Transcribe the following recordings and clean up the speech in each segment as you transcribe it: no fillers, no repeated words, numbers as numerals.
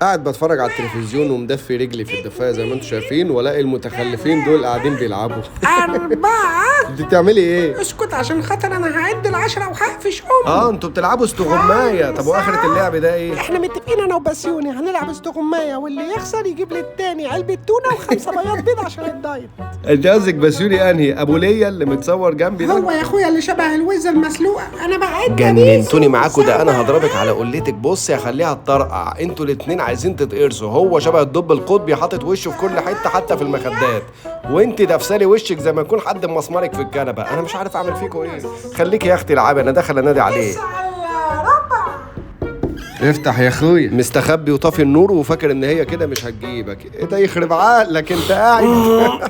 قاعد بتفرج على التلفزيون ومدفي رجلي في الدفايه زي ما انتم شايفين، والاقي المتخلفين دول قاعدين بيلعبوا. 4. انت بتعملي ايه؟ اسكت عشان خاطر انا هعد 10 وهقفش انتوا بتلعبوا استغمايه. طب واخره اللعب ده ايه؟ احنا متفقين انا وبسيوني هنلعب استغماية، واللي يخسر يجيب للتاني علبة تونة و5 بياض بيض عشان الدايت. انت قصدك بسيوني انهي؟ ابو ليا اللي متصور جنبي ده؟ هو يا اخويا اللي شبه الوزة المسلوقة. انا بعد جننتوني معاكوا ده. انا هضربك على قلتك. بص يا خليها تطرقع. انتوا الاتنين عايزين تتقرصوا. هو شبه الدب القطبي حاطط وشه في كل حته حتى في المخدات، وانت دافسالي وشك زي ما يكون حد مسمرك في الكنبه. انا مش عارف اعمل فيكوا ايه. خليكي يا اختي العبي، انا داخل انادي عليه. افتح يا اخويا. مستخبي وطافي النور وفاكر ان هي كده مش هتجيبك. ايه ده يخرب عقلك انت قاعد.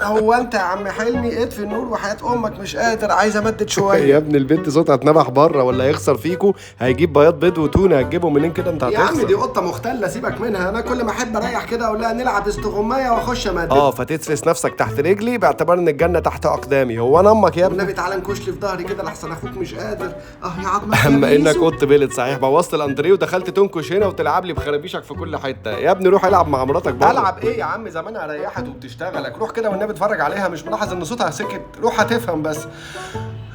هو انت يا عم حلمي اطفي النور وحياة امك مش قادر، عايز امدد شويه. يا ابن البنت صوتها اتنبح بره ولا هيخسر فيكو. هيجيب بياض بيض وتونه، هتجيبه منين كده؟ انت هتخسر. يا عم دي قطه مختله سيبك منها. انا كل ما احب اريح كده اقول لها نلعب استغمايه واخش امدد. فتتفس نفسك تحت رجلي باعتبار ان الجنه تحت اقدامي. هو انا امك يا ابني؟ النبي تعالى نكش لي في ظهري كده لحسن اخوك مش قادر. يا عظمك. اما انك قط بلد صحيح. بوظت الانتريه ودخلت تنكش هنا وتلعب لي بخرابيشك في كل حته. يا ابني روح العب مع مراتك بره. العب ايه يا عم؟ زمانها ريحت وبتشتغلك. روح كده والنبي اتفرج عليها. مش ملاحظ ان صوتها سكت؟ روح هتفهم. بس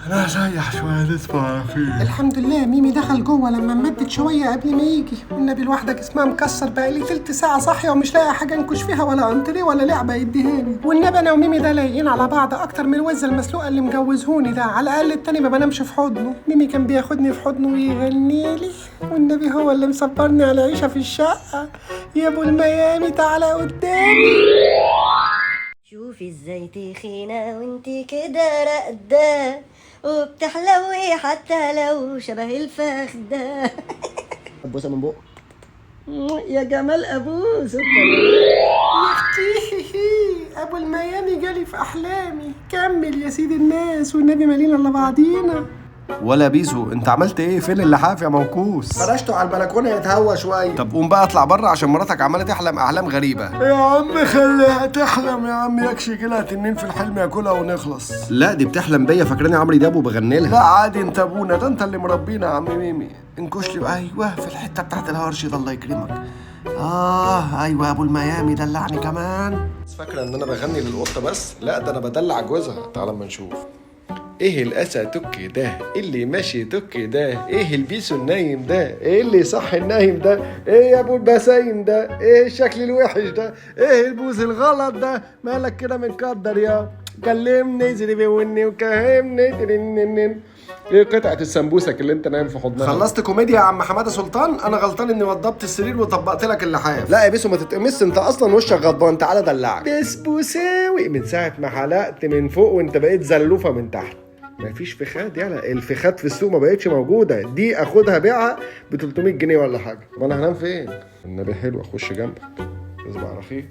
انا هسيح شويه تصبح على خير. الحمد لله ميمي دخل جوه لما مدت شويه قبل ما يجي. والنبي لوحدك اسمها مكسر. بقى لي تلت ساعه صاحيه ومش لاقي حاجه انكش فيها ولا انتريه ولا لعبه يديهاني. والنبي انا وميمي ده لايقين على بعض اكتر من الوزه المسلوقه اللي مجوزهوني ده. على الاقل التاني ما بنامش في حضنه. ميمي كان بياخدني في حضنه ويغني لي، والنبي هو اللي مصبرني على عيشه في الشقه. يا ابو الميامي تعالى قدامي. شوفي ازاي تخينة وانتي كده راقدة وبتحلوي حتى لو شبه الفخدة. بوسه من بقك يا جمال ابوس. يا اختي ابو الميامي جالي في احلامي. كمل يا سيد الناس والنبي مالينا الا بعضينا. ولا بيسو انت عملت ايه؟ فين اللحاف يا موكوس؟ فرشته على البلكونه يتهوى شويه. طب قوم بقى اطلع بره عشان مراتك عماله تحلم احلام غريبه. يا عم خليها تحلم يا عم. يكشي كده تنين في الحلم ياكلها ونخلص. لا دي بتحلم بيا فاكراني عمرو دياب وبغني لها. لا عادي انت ابونا ده. انت اللي مربينا يا عم ميمي. انكش لي ايوه في الحته بتاعت الهرش ده الله يكرمك. ايوه يا ابو الميامي دلعني كمان. فاكره ان انا بغني للقطه بس؟ لا ده انا بدلع جوزها. تعال اما نشوف. ايه الاسى تك ده؟ اللي ماشي تك ده؟ ايه البيسو النايم ده؟ ايه اللي صح النايم ده؟ ايه يا ابو البسايم ده؟ ايه الشكل الوحش ده؟ ايه البوز الغلط ده؟ مالك كده متقدر يا؟ كلمني زربي وني وكهمني ترننن. ايه قطعة السمبوسك اللي انت نايم في حضنها؟ خلصت كوميديا يا عم حماده سلطان. انا غلطان اني وضبت السرير وطبقت لك اللحاف. لا يا بيسو ما تتقمص. انت اصلا وشك غضبان. تعالى دلعك. بسبوساوي من ساعة ما حلقت من فوق وانت بقيت زلوفة من تحت. مفيش فخاد. يلا الفخاد في السوق ما بقتش موجودة. دي اخدها بيعها ب 300 جنيه ولا حاجة. طب انا هنام فين؟ النبي حلو اخش جنبك. تصبح على خير.